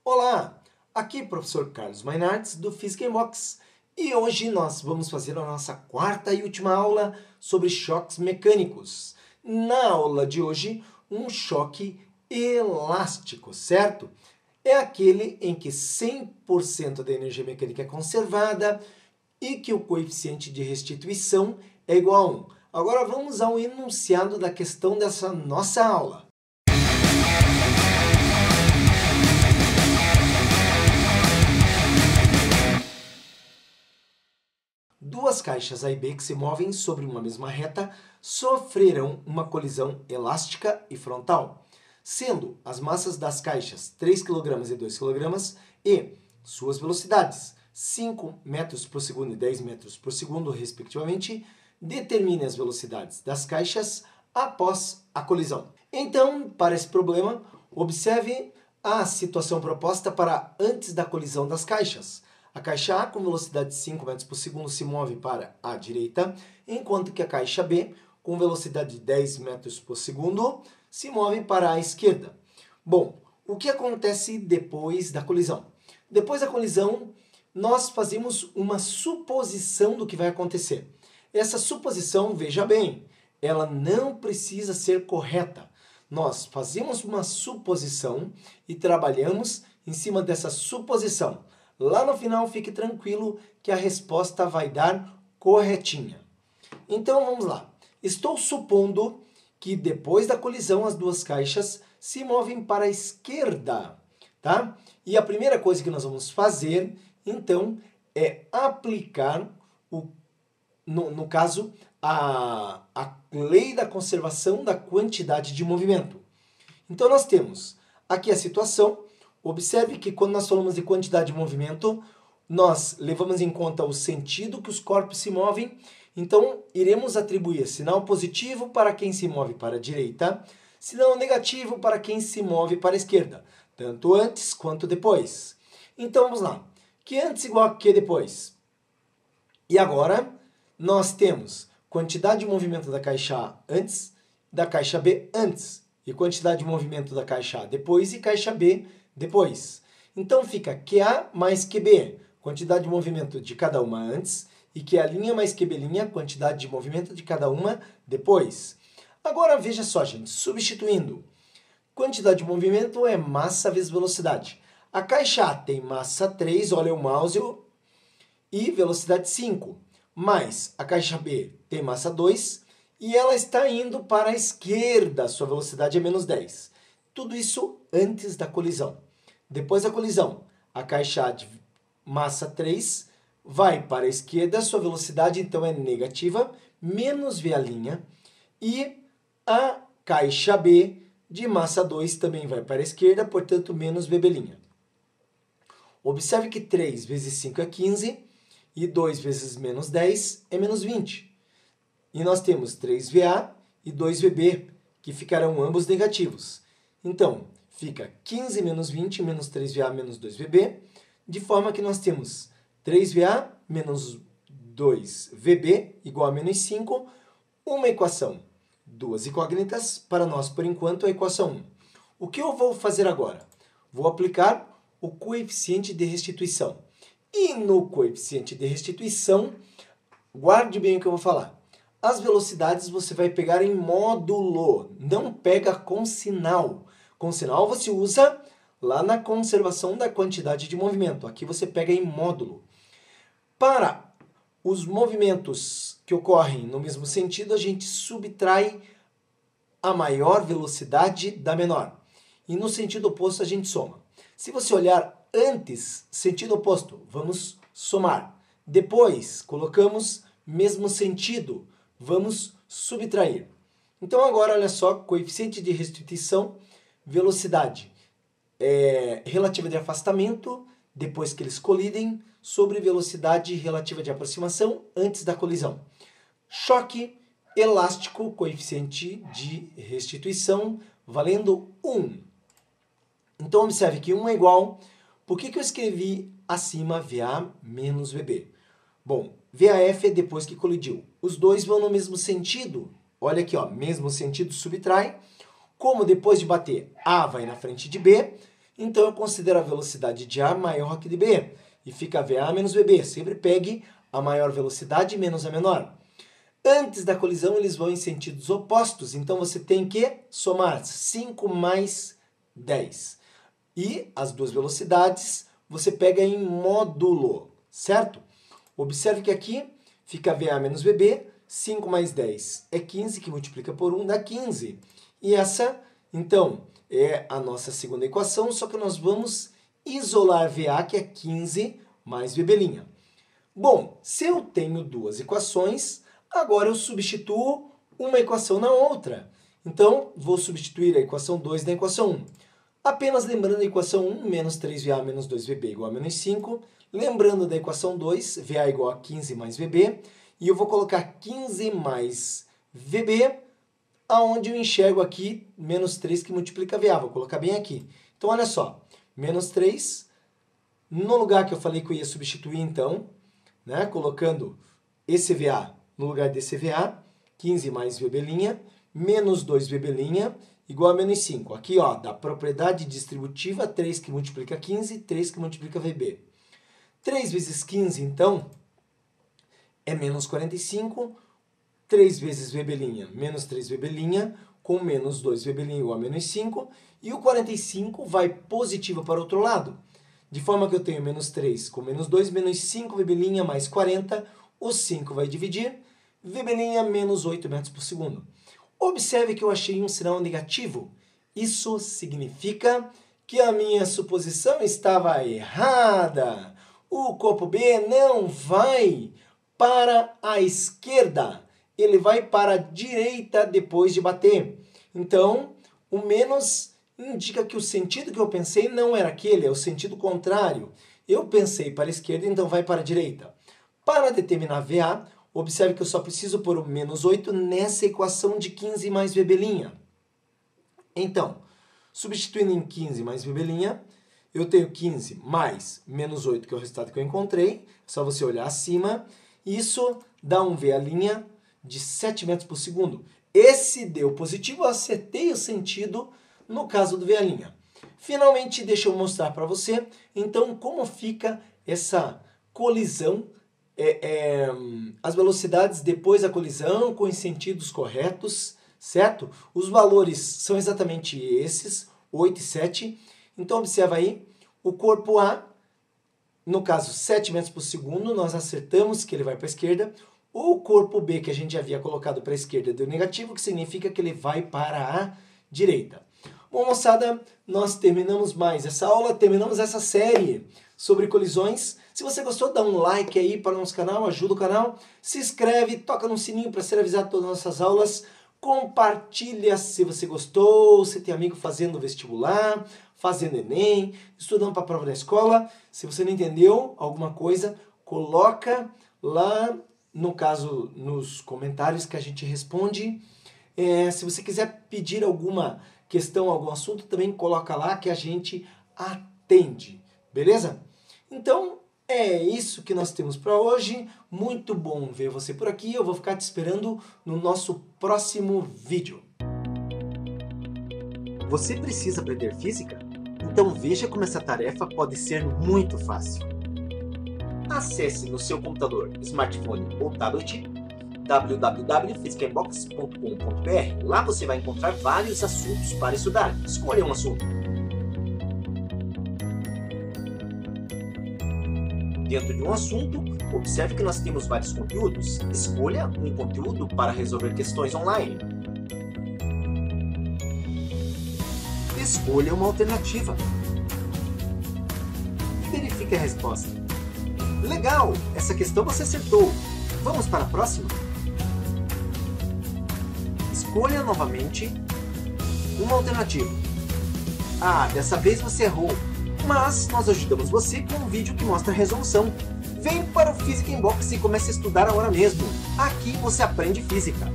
Olá, aqui é o professor Carlos Mainardes do Physics in Box e hoje nós vamos fazer a nossa quarta e última aula sobre choques mecânicos. Na aula de hoje, um choque elástico, certo? É aquele em que 100% da energia mecânica é conservada e que o coeficiente de restituição é igual a 1. Agora vamos ao enunciado da questão dessa nossa aula. Duas caixas A e B que se movem sobre uma mesma reta sofrerão uma colisão elástica e frontal, sendo as massas das caixas 3 kg e 2 kg e suas velocidades 5 metros por segundo e 10 metros por segundo, respectivamente. Determine as velocidades das caixas após a colisão. Então, para esse problema, observe a situação proposta para antes da colisão das caixas. A caixa A, com velocidade de 5 metros por segundo, se move para a direita, enquanto que a caixa B, com velocidade de 10 metros por segundo, se move para a esquerda. Bom, o que acontece depois da colisão? Depois da colisão, nós fazemos uma suposição do que vai acontecer. Essa suposição, veja bem, ela não precisa ser correta. Nós fazemos uma suposição e trabalhamos em cima dessa suposição. Lá no final, fique tranquilo que a resposta vai dar corretinha. Então, vamos lá. Estou supondo que depois da colisão as duas caixas se movem para a esquerda, tá? E a primeira coisa que nós vamos fazer, então, é aplicar, no caso, a lei da conservação da quantidade de movimento. Então, nós temos aqui a situação. Observe que quando nós falamos de quantidade de movimento, nós levamos em conta o sentido que os corpos se movem. Então, iremos atribuir sinal positivo para quem se move para a direita, sinal negativo para quem se move para a esquerda, tanto antes quanto depois. Então, vamos lá. Que antes igual a que depois? E agora, nós temos quantidade de movimento da caixa A antes, da caixa B antes, e quantidade de movimento da caixa A depois e caixa B depois. Então fica QA mais QB, quantidade de movimento de cada uma antes, e QA' mais QB', quantidade de movimento de cada uma depois. Agora veja só, gente, substituindo. Quantidade de movimento é massa vezes velocidade. A caixa A tem massa 3, olha o mouse, e velocidade 5. Mais a caixa B tem massa 2, e ela está indo para a esquerda, sua velocidade é menos 10. Tudo isso antes da colisão. Depois da colisão, a caixa A de massa 3 vai para a esquerda, sua velocidade então é negativa, menos VA', e a caixa B de massa 2 também vai para a esquerda, portanto menos VB'. Observe que 3 vezes 5 é 15, e 2 vezes menos 10 é menos 20. E nós temos 3VA e 2VB, que ficarão ambos negativos. Então, fica 15 menos 20 menos 3VA menos 2VB, de forma que nós temos 3VA menos 2VB igual a menos 5, uma equação, duas incógnitas, para nós, por enquanto, a equação 1. O que eu vou fazer agora? Vou aplicar o coeficiente de restituição. E no coeficiente de restituição, guarde bem o que eu vou falar. As velocidades você vai pegar em módulo, não pega com sinal. Com sinal você usa lá na conservação da quantidade de movimento. Aqui você pega em módulo. Para os movimentos que ocorrem no mesmo sentido, a gente subtrai a maior velocidade da menor. E no sentido oposto a gente soma. Se você olhar antes, sentido oposto, vamos somar. Depois, colocamos mesmo sentido, vamos subtrair. Então agora, olha só, coeficiente de restituição, velocidade relativa de afastamento, depois que eles colidem, sobre velocidade relativa de aproximação antes da colisão. Choque elástico, coeficiente de restituição, valendo 1. Então observe que 1 é igual. Por que eu escrevi acima VA menos VB? Bom, VAF é depois que colidiu. Os dois vão no mesmo sentido. Olha aqui, ó, mesmo sentido subtrai. Como depois de bater A vai na frente de B, então eu considero a velocidade de A maior que de B. E fica VA menos VB. Sempre pegue a maior velocidade menos a menor. Antes da colisão, eles vão em sentidos opostos, então você tem que somar 5 mais 10. E as duas velocidades você pega em módulo, certo? Observe que aqui fica VA menos VB, 5 mais 10 é 15, que multiplica por 1 dá 15. E essa, então, é a nossa segunda equação, só que nós vamos isolar VA, que é 15 mais VB'. Bom, se eu tenho duas equações, agora eu substituo uma equação na outra. Então, vou substituir a equação 2 na equação 1. Apenas lembrando da equação 1, menos 3VA menos 2VB igual a menos 5. Lembrando da equação 2, VA igual a 15 mais VB. E eu vou colocar 15 mais VB, aonde eu enxergo aqui menos 3 que multiplica VA. Vou colocar bem aqui. Então, olha só. Menos 3, no lugar que eu falei que eu ia substituir, então, né, colocando esse VA no lugar desse VA, 15 mais VB', menos 2VB', igual a menos 5. Aqui, ó, da propriedade distributiva, 3 que multiplica 15, 3 que multiplica VB. 3 vezes 15, então, é menos 45. 3 vezes VB', menos 3VB', com menos 2VB' igual a menos 5. E o 45 vai positivo para o outro lado. De forma que eu tenho menos 3 com menos 2, menos 5VB' mais 40. O 5 vai dividir. VB' menos 8 metros por segundo. Observe que eu achei um sinal negativo. Isso significa que a minha suposição estava errada. O corpo B não vai para a esquerda. Ele vai para a direita depois de bater. Então, o menos indica que o sentido que eu pensei não era aquele, é o sentido contrário. Eu pensei para a esquerda, então vai para a direita. Para determinar VA, observe que eu só preciso pôr o menos 8 nessa equação de 15 mais VB'. Então, substituindo em 15 mais VB', eu tenho 15 mais menos 8, que é o resultado que eu encontrei. É só você olhar acima. Isso dá um VA' de 7 metros por segundo. Esse deu positivo, eu acertei o sentido no caso do VA'. Finalmente, deixa eu mostrar para você, então, como fica essa colisão, as velocidades depois da colisão, com os sentidos corretos, certo? Os valores são exatamente esses, 8 e 7. Então, observa aí, o corpo A, no caso, 7 metros por segundo, nós acertamos que ele vai para a esquerda. O corpo B, que a gente já havia colocado para a esquerda, deu negativo, que significa que ele vai para a direita. Bom, moçada, nós terminamos mais essa aula, terminamos essa série sobre colisões. Se você gostou, dá um like aí para o nosso canal, ajuda o canal. Se inscreve, toca no sininho para ser avisado de todas as nossas aulas. Compartilha se você gostou, se tem amigo fazendo vestibular, fazendo Enem, estudando para a prova da escola. Se você não entendeu alguma coisa, coloca lá, no caso, nos comentários que a gente responde. Se você quiser pedir alguma questão, algum assunto, também coloca lá que a gente atende, beleza? Então, é isso que nós temos para hoje. Muito bom ver você por aqui. Eu vou ficar te esperando no nosso próximo vídeo. Você precisa aprender física? Então veja como essa tarefa pode ser muito fácil. Acesse no seu computador, smartphone ou tablet www.physicainbox.com.br. Lá você vai encontrar vários assuntos para estudar. Escolha um assunto. Dentro de um assunto, observe que nós temos vários conteúdos. Escolha um conteúdo para resolver questões online. Escolha uma alternativa. Verifique a resposta. Legal! Essa questão você acertou. Vamos para a próxima? Escolha novamente uma alternativa. Dessa vez você errou. Mas nós ajudamos você com um vídeo que mostra a resolução. Vem para o Physica Inbox e comece a estudar agora mesmo. Aqui você aprende física.